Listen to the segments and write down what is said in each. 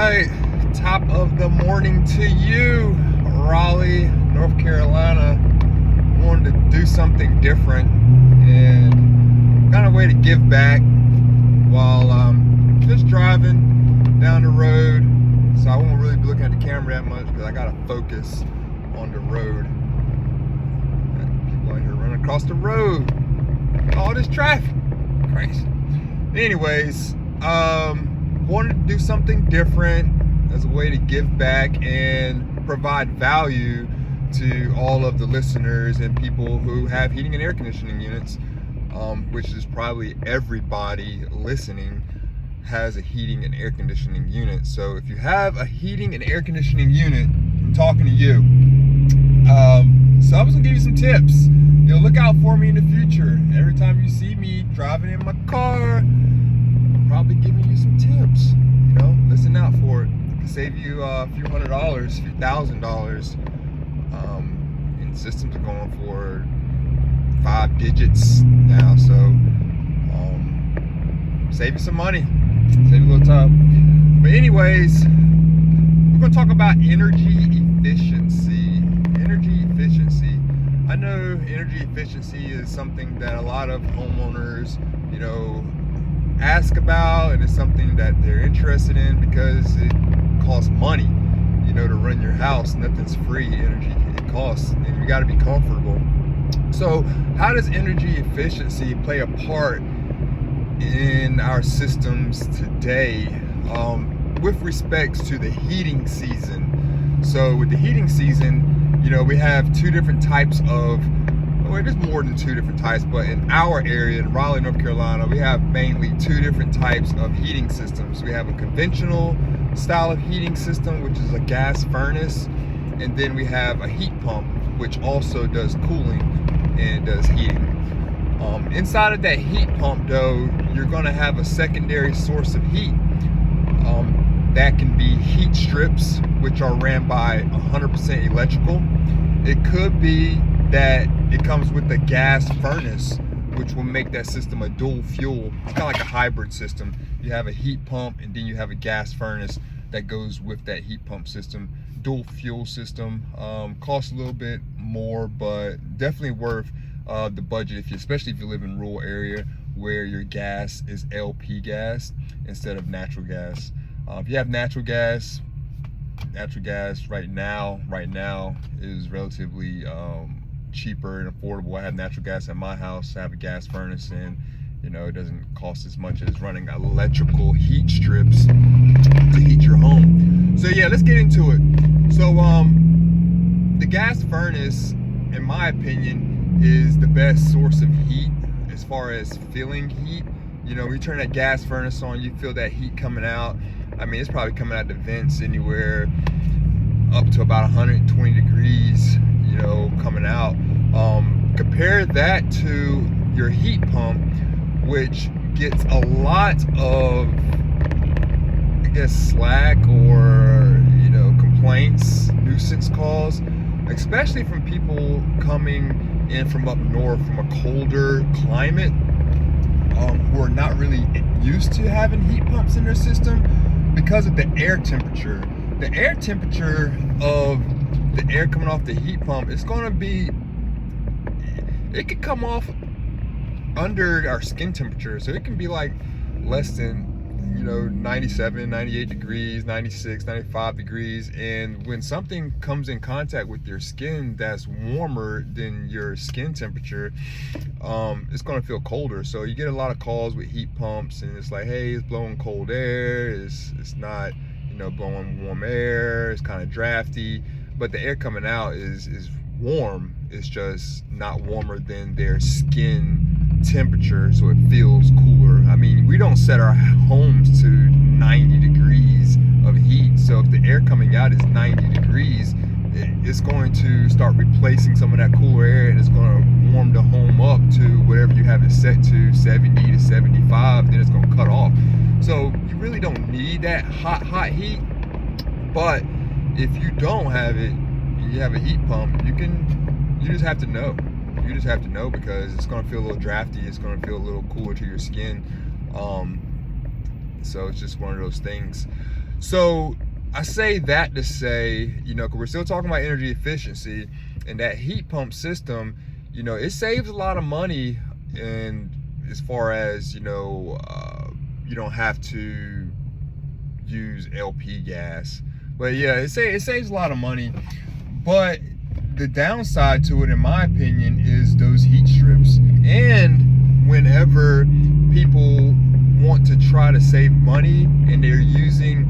right, top of the morning to you, Raleigh, North Carolina. Wanted to do something different and kind of way to give back while just driving down the road. So I won't really be looking at the camera that much because I gotta focus on the road. People out here running across the road. All this traffic, crazy. Anyways, wanted to do something different as a way to give back and provide value to all of the listeners and people who have heating and air conditioning units, which is probably everybody listening has a heating and air conditioning unit. So if you have a heating and air conditioning unit, I'm talking to you. So I was gonna give you some tips. Look out for me in the future. Every time you see me driving in my car, probably giving you some tips. Listen out for it. It can save you a few $100s, a few $1,000. And systems are going for 5 digits now, so save you some money, save you a little time. But anyways, we're gonna talk about energy efficiency. Energy efficiency. I know energy efficiency is something that a lot of homeowners, ask about, and it's something that they're interested in because it costs money, to run your house. Nothing's free. Energy, it costs, and you got to be comfortable. So how does energy efficiency play a part in our systems today with respects to the heating season? So with the heating season, we have two different types of, well, there's more than two different types, but in our area, in Raleigh, North Carolina, we have mainly two different types of heating systems. We have a conventional style of heating system, which is a gas furnace, and then we have a heat pump, which also does cooling and does heating. Inside of that heat pump, though, you're going to have a secondary source of heat. That can be heat strips, which are ran by 100% electrical. It could be that it comes with a gas furnace, which will make that system a dual fuel. It's kind of like a hybrid system. You have a heat pump and then you have a gas furnace that goes with that heat pump system. Dual fuel system costs a little bit more, but definitely worth the budget, especially if you live in a rural area where your gas is LP gas instead of natural gas. If you have natural gas right now is relatively cheaper and affordable. I have natural gas at my house. I have a gas furnace, and it doesn't cost as much as running electrical heat strips to heat your home. So yeah, let's get into it. So the gas furnace, in my opinion, is the best source of heat as far as feeling heat. When you turn that gas furnace on, you feel that heat coming out. I mean, it's probably coming out the vents anywhere up to about 120 degrees, coming out. Compare that to your heat pump, which gets a lot of, slack or, complaints, nuisance calls, especially from people coming in from up north from a colder climate, who are not really used to having heat pumps in their system because of the air temperature. The air temperature of the air coming off the heat pump is going to be, it could come off under our skin temperature. So it can be like less than 97, 98 degrees, 96, 95 degrees. And when something comes in contact with your skin that's warmer than your skin temperature, it's going to feel colder. So you get a lot of calls with heat pumps, and it's like, hey, it's blowing cold air, it's not blowing warm air, it's kind of drafty, but the air coming out is warm. It's just not warmer than their skin temperature, so it feels cooler. I mean, we don't set our homes to 90 degrees of heat, so if the air coming out is 90 degrees, it's going to start replacing some of that cooler air, and it's going to warm the home up to whatever you have it set to, 70 to 75, then it's going to cut off. So you really don't need that hot heat. But if you don't have it, you have a heat pump, you just have to know. You just have to know, because it's going to feel a little drafty, it's going to feel a little cooler to your skin. So it's just one of those things. So I say that to say, 'cause we're still talking about energy efficiency, and that heat pump system, it saves a lot of money. And as far as, you don't have to use LP gas. But yeah, it saves a lot of money. But the downside to it, in my opinion, is those heat strips. And whenever people want to try to save money and they're using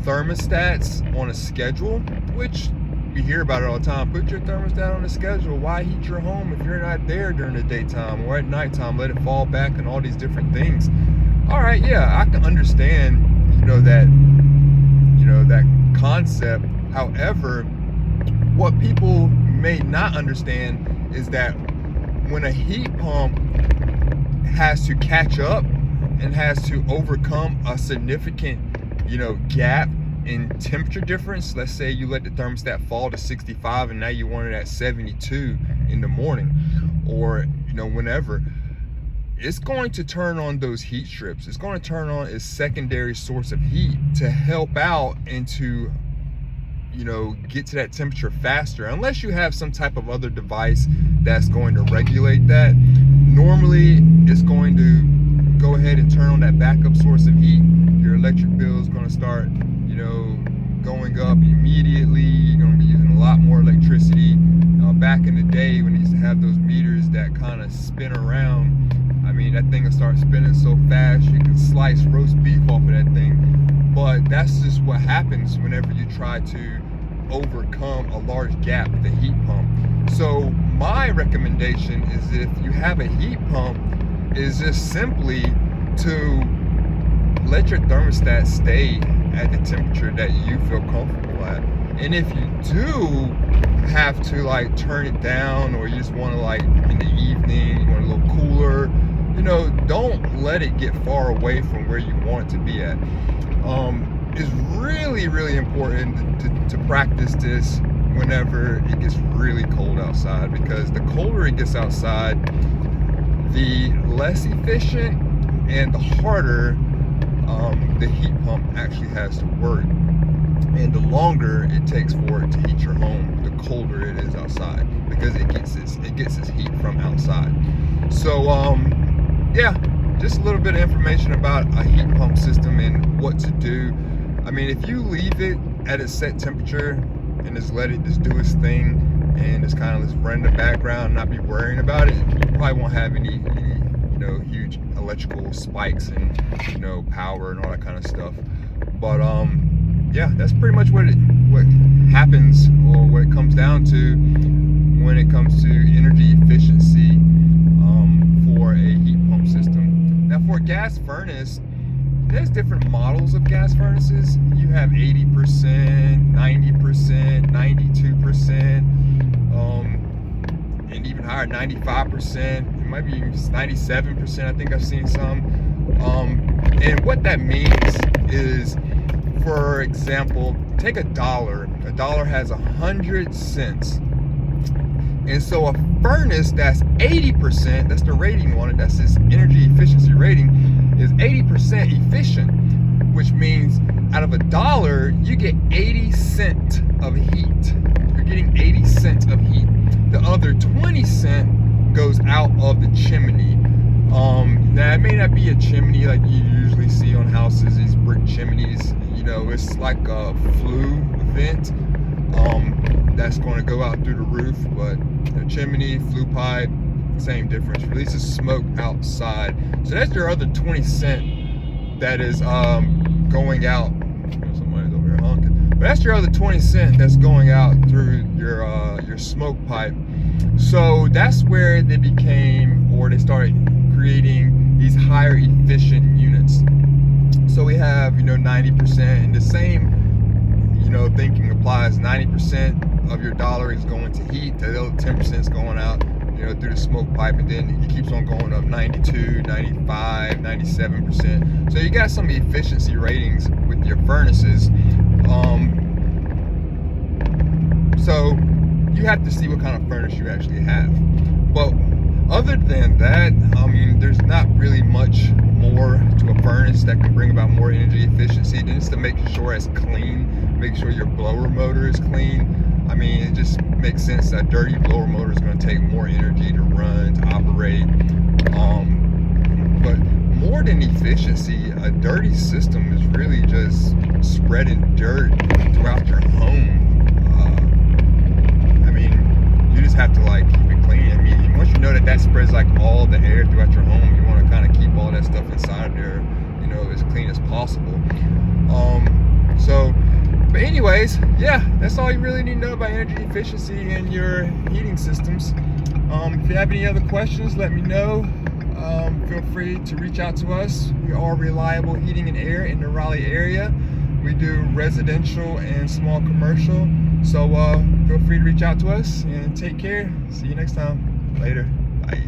thermostats on a schedule, which you hear about it all the time. Put your thermostat on a schedule. Why heat your home if you're not there during the daytime or at nighttime? Let it fall back and all these different things. All right, yeah, I can understand, that concept. However, what people may not understand is that when a heat pump has to catch up and has to overcome a significant, gap in temperature difference. Let's say you let the thermostat fall to 65 and now you want it at 72 in the morning, or whenever. It's going to turn on those heat strips. It's going to turn on its secondary source of heat to help out and to get to that temperature faster, unless you have some type of other device that's going to regulate that. Normally it's going to go ahead and turn on that backup source of heat. Your electric bill is going to start going up immediately. You're going to be using a lot more electricity. Back in the day when they used to have those meters that kind of spin around, I mean, that thing will start spinning so fast you can slice roast beef off of that thing. But that's just what happens whenever you try to overcome a large gap with a heat pump. So my recommendation is, if you have a heat pump, is just simply to let your thermostat stay at the temperature that you feel comfortable at. And if you do have to turn it down, or you just want to in the evening you want a little cooler, don't let it get far away from where you want it to be at. It's really, really important to practice this whenever it gets really cold outside, because the colder it gets outside, the less efficient and the harder the heat pump actually has to work, and the longer it takes for it to heat your home, the colder it is outside, because it gets its heat from outside. So yeah, just a little bit of information about a heat pump system and what to do. I mean, if you leave it at a set temperature and just let it just do its thing and just kind of just run in the background and not be worrying about it, you probably won't have any huge electrical spikes and power and all that kind of stuff. But yeah, that's pretty much what happens, or what it comes down to when it comes to energy efficiency for a heat pump system. Now, for a gas furnace, there's different models of gas furnaces. You have 80%, 90%, 92%, and even higher, 95%. It might be even 97%. I think I've seen some. And what that means is, for example, take a dollar. A dollar has 100 cents. And so a furnace that's 80%, that's the rating on it, that's its energy efficiency rating, is 80% efficient, which means out of a dollar, you get 80 cents of heat. You're getting 80 cents of heat. The other 20 cents goes out of the chimney. Now, it may not be a chimney like you usually see on houses, these brick chimneys. It's like a flue vent that's going to go out through the roof. But a chimney, flue pipe, same difference. Releases smoke outside. So that's your other 20 cents that is going out. Somebody's over here honking. But that's your other 20 cents that's going out through your smoke pipe. So that's where they started creating these higher efficient units. So we have 90%, and the same thinking applies. 90% of your dollar is going to heat, the other 10% is going out through the smoke pipe, and then it keeps on going up. 92, 95, 97%. So you got some efficiency ratings with your furnaces. So you have to see what kind of furnace you actually have. But Other than that, I mean, there's not really much more to a furnace that can bring about more energy efficiency than just to make sure it's clean, make sure your blower motor is clean. I mean, it just makes sense that a dirty blower motor is going to take more energy to run, to operate. But more than efficiency, a dirty system is really just spreading dirt throughout your home. I mean, you just have to like keep it clean. I mean, once you know that spreads like all the air throughout your home, you want to kind of keep all that stuff inside there, you know, as clean as possible. But anyways, yeah, that's all you really need to know about energy efficiency in your heating systems. If you have any other questions, let me know. Feel free to reach out to us. We are Reliable Heating and Air in the Raleigh area. We do residential and small commercial. So feel free to reach out to us and take care. See you next time. Later. Bye.